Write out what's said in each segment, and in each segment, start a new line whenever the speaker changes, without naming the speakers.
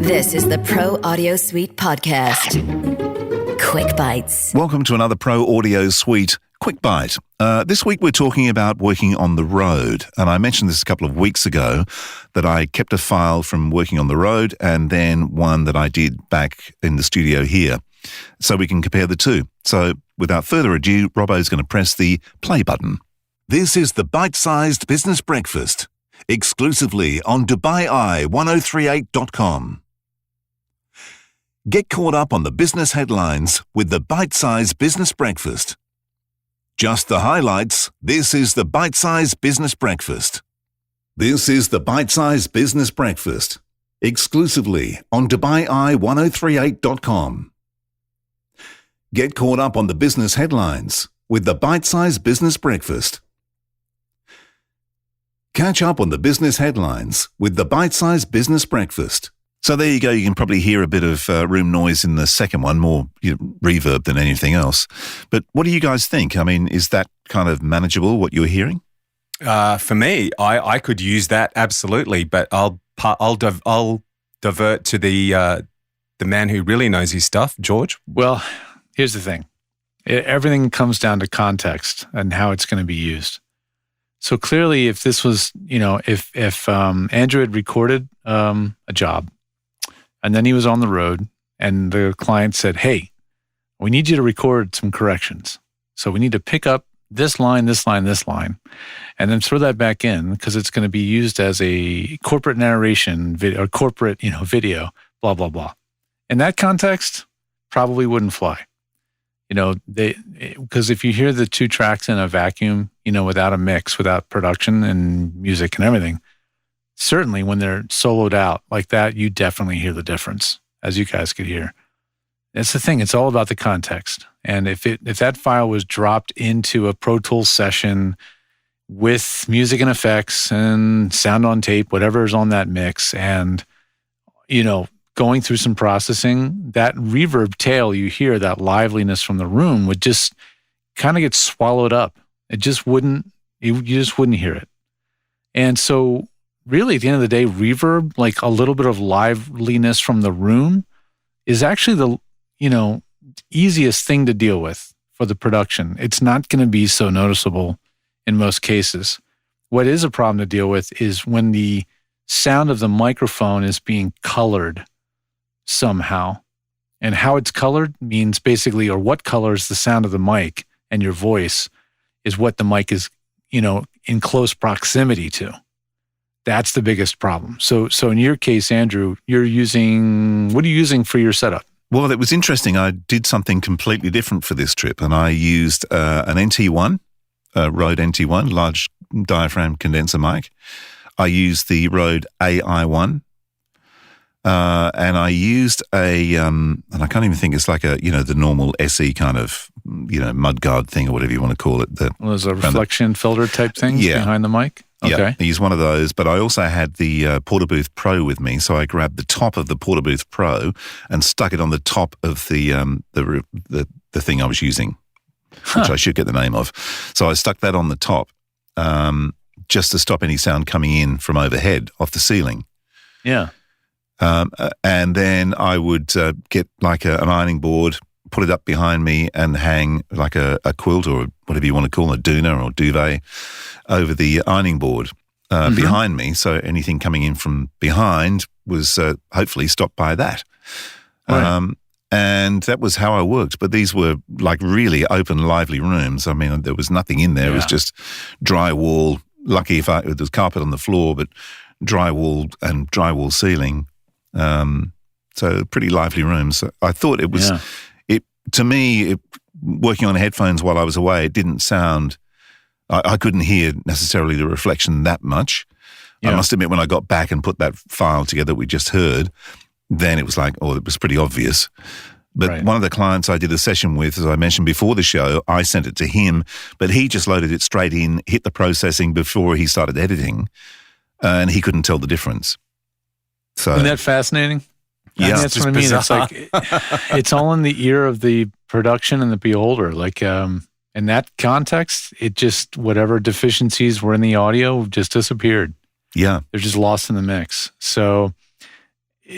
This is the Pro Audio Suite podcast. Quick Bites.
Welcome to another Pro Audio Suite Quick Bite. This week we're talking about working on the road. And I mentioned this a couple of weeks ago that I kept a file from working on the road and then one that I did back in the studio here. So we can compare the two. So without further ado, Robbo's going to press the play button. This is the Bite-Sized Business Breakfast, exclusively on DubaiEye1038.com. Get caught up on the business headlines with the Bite-Sized Business Breakfast. Just the highlights. This is the Bite-Sized Business Breakfast. This is the Bite-Sized Business Breakfast, exclusively on DubaiEye1038.com. Get caught up on the business headlines with the Bite-Sized Business Breakfast. Catch up on the business headlines with the Bite-Sized Business Breakfast. So there you go. You can probably hear a bit of room noise in the second one, more reverb than anything else. But what do you guys think? I mean, is that kind of manageable, what you're hearing?
For me, I could use that absolutely, but I'll divert to the man who really knows his stuff, George.
Well, here's the thing. Everything comes down to context and how it's going to be used. So clearly, if this was, if Andrew had recorded a job and then he was on the road and the client said, hey, we need you to record some corrections. So we need to pick up this line, this line, this line, and then throw that back in because it's going to be used as a corporate narration video or corporate, video, blah, blah, blah. In that context, probably wouldn't fly. Because if you hear the two tracks in a vacuum, without a mix, without production and music and everything, certainly when they're soloed out like that, you definitely hear the difference, as you guys could hear. That's the thing. It's all about the context. And if that file was dropped into a Pro Tools session with music and effects and sound on tape, whatever is on that mix, and, going through some processing, that reverb tail you hear, that liveliness from the room would just kind of get swallowed up. It just wouldn't, you just wouldn't hear it. And so really at the end of the day, reverb, like a little bit of liveliness from the room is actually the, easiest thing to deal with for the production. It's not going to be so noticeable in most cases. What is a problem to deal with is when the sound of the microphone is being colored somehow. And how it's colored means basically, or what colors the sound of the mic and your voice is what the mic is, in close proximity to. That's the biggest problem. So in your case, Andrew, what are you using for your setup?
Well, it was interesting. I did something completely different for this trip, and I used an NT1, Rode NT1, large diaphragm condenser mic. I used the Rode AI1. And I used and I can't even think, it's like the normal SE kind of, mudguard thing or whatever you want to call it.
There's a reflection filter type thing behind the mic? Okay.
Yeah, I used one of those, but I also had the Portabooth Pro with me, so I grabbed the top of the Portabooth Pro and stuck it on the top of the thing I was using, which I should get the name of. So I stuck that on the top just to stop any sound coming in from overhead off the ceiling.
Yeah.
And then I would get like an ironing board, put it up behind me and hang like a quilt or whatever you want to call it, a doona or duvet over the ironing board behind me. So anything coming in from behind was hopefully stopped by that.
Right.
And that was how I worked. But these were like really open, lively rooms. I mean, there was nothing in there. Yeah. It was just drywall. Lucky if there was carpet on the floor, but drywall and drywall ceiling. So pretty lively rooms. I thought it was, to me, working on headphones while I was away, it didn't sound, I couldn't hear necessarily the reflection that much. Yeah. I must admit, when I got back and put that file together we just heard, then it was like, it was pretty obvious. But one of the clients I did a session with, as I mentioned before the show, I sent it to him, but he just loaded it straight in, hit the processing before he started editing, and he couldn't tell the difference. So,
isn't that fascinating?
Yeah,
that's what I mean. Bizarre. It's like it's all in the ear of the production and the beholder. Like in that context, it just whatever deficiencies were in the audio just disappeared.
Yeah,
they're just lost in the mix. So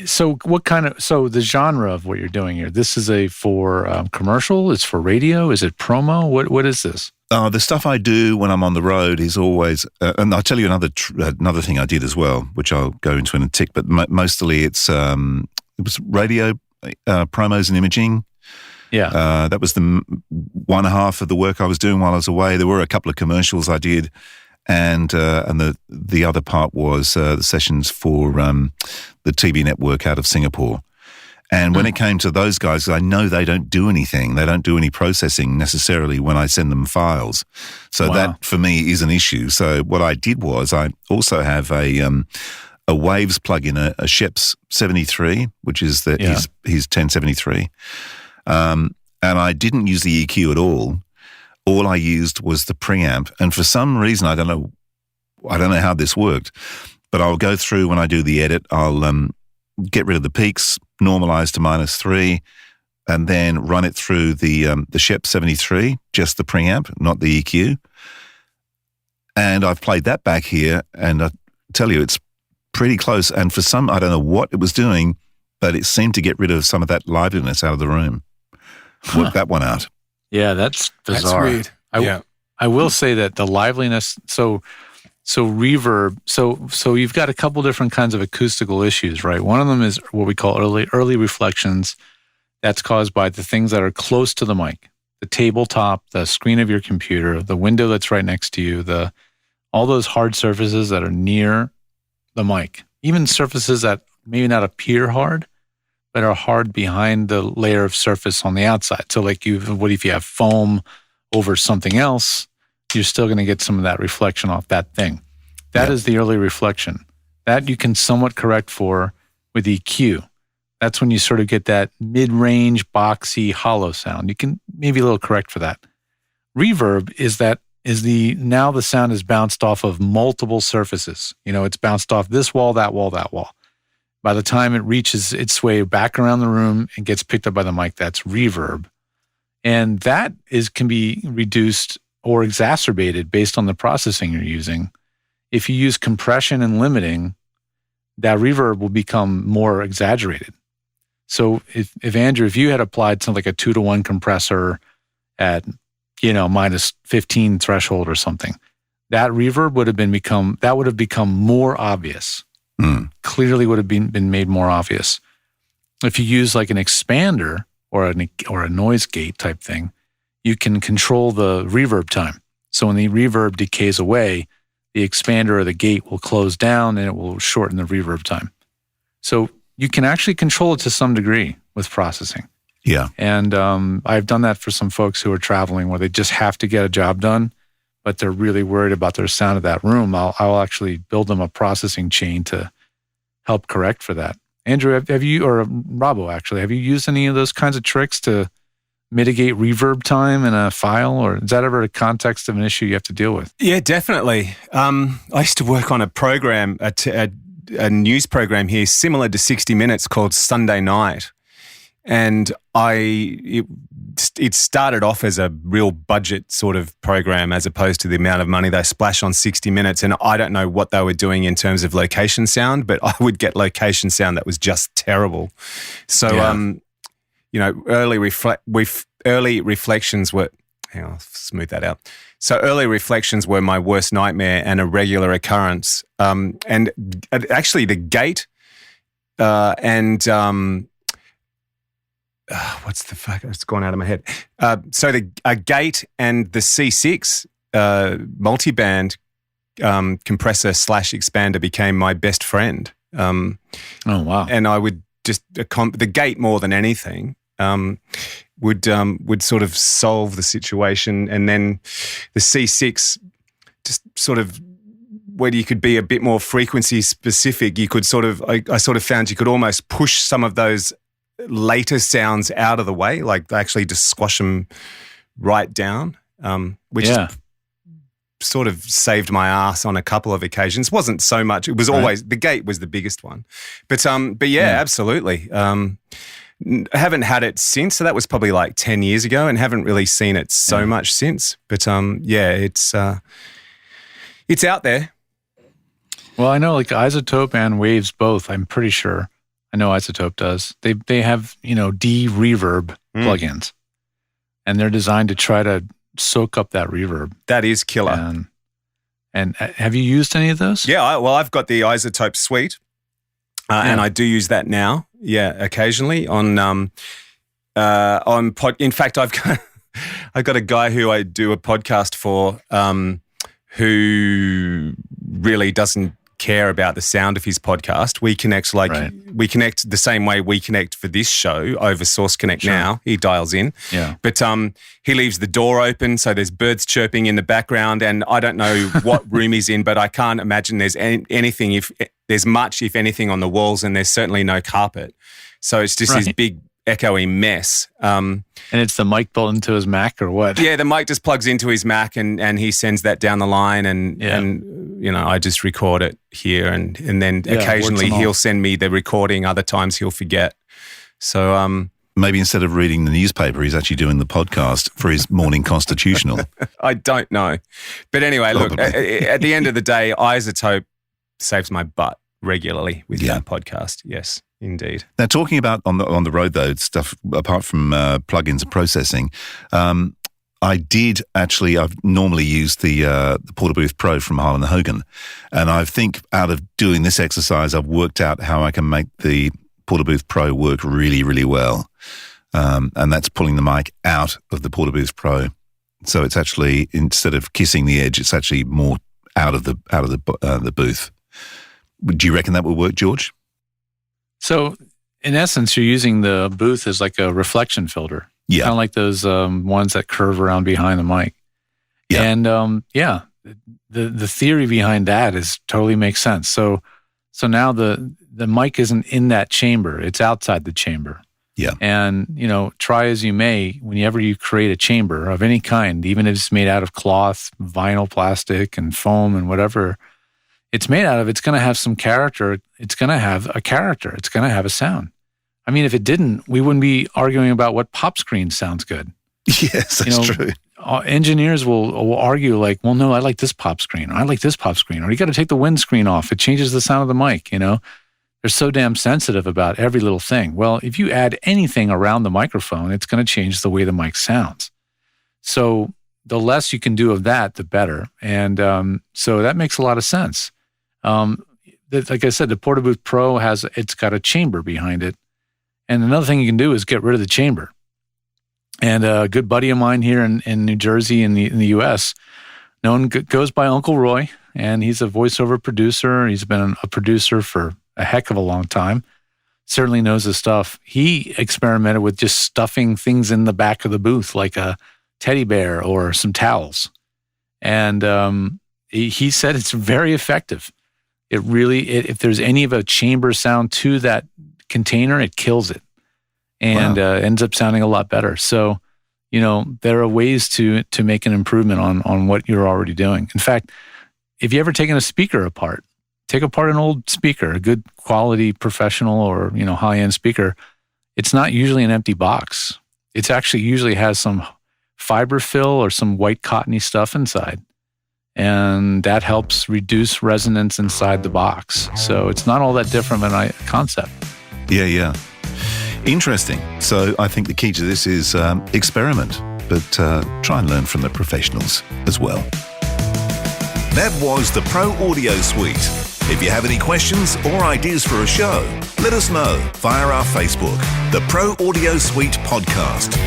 So the genre of what you're doing here, this is for commercial, it's for radio, is it promo? What is this?
The stuff I do when I'm on the road is always, and I'll tell you another thing I did as well, which I'll go into in a tick, but mostly it was radio promos and imaging.
Yeah.
That was the one half of the work I was doing while I was away. There were a couple of commercials I did, and the other part was the sessions for the TV network out of Singapore. And when it came to those guys, I know they don't do anything. They don't do any processing necessarily when I send them files. So that for me is an issue. So what I did was I also have a Waves plugin, a Sheps 73, which is his 1073. And I didn't use the EQ at all. All I used was the preamp. And for some reason, I don't know how this worked, but I'll go through when I do the edit, I'll get rid of the peaks, normalize to -3, and then run it through the Shep 73, just the preamp, not the EQ. And I've played that back here, and I tell you, it's pretty close. And for some, I don't know what it was doing, but it seemed to get rid of some of that liveliness out of the room. Work that one out.
Yeah, that's bizarre.
That's weird.
I will say that the liveliness, so reverb, so you've got a couple different kinds of acoustical issues, right? One of them is what we call early reflections. That's caused by the things that are close to the mic, the tabletop, the screen of your computer, the window that's right next to you, all those hard surfaces that are near the mic, even surfaces that maybe not appear hard, but are hard behind the layer of surface on the outside. So like what if you have foam over something else, you're still going to get some of that reflection off that thing. That is the early reflection. That you can somewhat correct for with EQ. That's when you sort of get that mid-range, boxy, hollow sound. You can maybe a little correct for that. Reverb now the sound is bounced off of multiple surfaces. It's bounced off this wall, that wall, that wall. By the time it reaches its way back around the room and gets picked up by the mic, that's reverb. And that can be reduced or exacerbated based on the processing you're using. If you use compression and limiting, that reverb will become more exaggerated. So if Andrew, if you had applied something like a 2-to-1 compressor at, -15 threshold or something, that reverb would have become more obvious. Clearly would have been made more obvious. If you use like an expander or a noise gate type thing, you can control the reverb time. So when the reverb decays away, the expander or the gate will close down and it will shorten the reverb time. So you can actually control it to some degree with processing.
Yeah.
And I've done that for some folks who are traveling where they just have to get a job done, but they're really worried about their sound of that room. I'll actually build them a processing chain to help correct for that. Andrew, have you, or Robbo actually, have you used any of those kinds of tricks to mitigate reverb time in a file, or is that ever a context of an issue you have to deal with?
Yeah, definitely. I used to work on a program, a news program here, similar to 60 Minutes, called Sunday Night. And it started off as a real budget sort of program as opposed to the amount of money they splash on 60 Minutes. And I don't know what they were doing in terms of location sound, but I would get location sound that was just terrible. So, early reflections were, hang on, I'll smooth that out. So early reflections were my worst nightmare and a regular occurrence. And actually the gate what's the fuck? It's gone out of my head. So a gate and the C6 multiband compressor / expander became my best friend.
Oh, wow.
And I would just, the gate more than anything, would sort of solve the situation. And then the C6 just sort of, where you could be a bit more frequency specific, you could sort of, I sort of found you could almost push some of those later sounds out of the way, like actually just squash them right down, which sort of saved my ass on a couple of occasions. Wasn't so much. It was always, the gate was the biggest one. But absolutely. I haven't had it since. So that was probably like 10 years ago and haven't really seen it so much since. But it's out there.
Well, I know like Isotope and Waves both, I'm pretty sure, I know Isotope does. They have, de-reverb plugins, and they're designed to try to soak up that reverb.
That is killer.
And have you used any of those?
Yeah, I've got the Isotope suite, and I do use that now. Yeah, occasionally on In fact, I've got a guy who I do a podcast for, who really doesn't care about the sound of his podcast. We connect we connect the same way we connect for this show over Source Connect now. He dials in.
Yeah.
But he leaves the door open, so there's birds chirping in the background, and I don't know what room he's in, but I can't imagine there's anything, if there's much, if anything, on the walls, and there's certainly no carpet. So it's just this big echoey mess.
And it's the mic built into his Mac or what?
Yeah, the mic just plugs into his Mac, and he sends that down the line, and I just record it here, and then occasionally he'll send me the recording. Other times he'll forget. So
maybe instead of reading the newspaper, he's actually doing the podcast for his morning constitutional.
I don't know, but anyway, look. At the end of the day, Isotope saves my butt regularly with that podcast. Yes. Indeed.
Now, talking about on the road though, stuff apart from plugins and processing, I've normally used the Portabooth Pro from Harlan & Hogan, and I think out of doing this exercise, I've worked out how I can make the Portabooth Pro work really, really well, and that's pulling the mic out of the Portabooth Pro, so it's actually, instead of kissing the edge, it's actually more out of the booth. Do you reckon that will work, George?
So, in essence, you're using the booth as like a reflection filter.
Yeah.
Kind of like those ones that curve around behind the mic. Yeah. And, the theory behind that totally makes sense. So now the mic isn't in that chamber. It's outside the chamber.
Yeah.
And, try as you may, whenever you create a chamber of any kind, even if it's made out of cloth, vinyl, plastic, and foam and whatever it's made out of, it's going to have some character. It's going to have a character. It's going to have a sound. I mean, if it didn't, we wouldn't be arguing about what pop screen sounds good.
Yes, that's true.
Engineers will argue like, well, no, I like this pop screen, or I like this pop screen, or you got to take the windscreen off. It changes the sound of the mic, They're so damn sensitive about every little thing. Well, if you add anything around the microphone, it's going to change the way the mic sounds. So the less you can do of that, the better. And so that makes a lot of sense. Like I said, the Portabooth Pro it's got a chamber behind it. And another thing you can do is get rid of the chamber. And a good buddy of mine here in New Jersey, in the U.S., goes by Uncle Roy, and he's a voiceover producer. He's been a producer for a heck of a long time. Certainly knows his stuff. He experimented with just stuffing things in the back of the booth, like a teddy bear or some towels. And he said it's very effective. It really, if there's any of a chamber sound to that container, it kills it, and ends up sounding a lot better. So, there are ways to make an improvement on what you're already doing. In fact, if you ever taken a speaker apart, take apart an old speaker, a good quality professional or high-end speaker, it's not usually an empty box. It's actually usually has some fiber fill or some white cottony stuff inside. And that helps reduce resonance inside the box. So it's not all that different of a concept.
Yeah. Interesting. So I think the key to this is experiment, but try and learn from the professionals as well. That was the Pro Audio Suite. If you have any questions or ideas for a show, let us know via our Facebook, the Pro Audio Suite Podcast.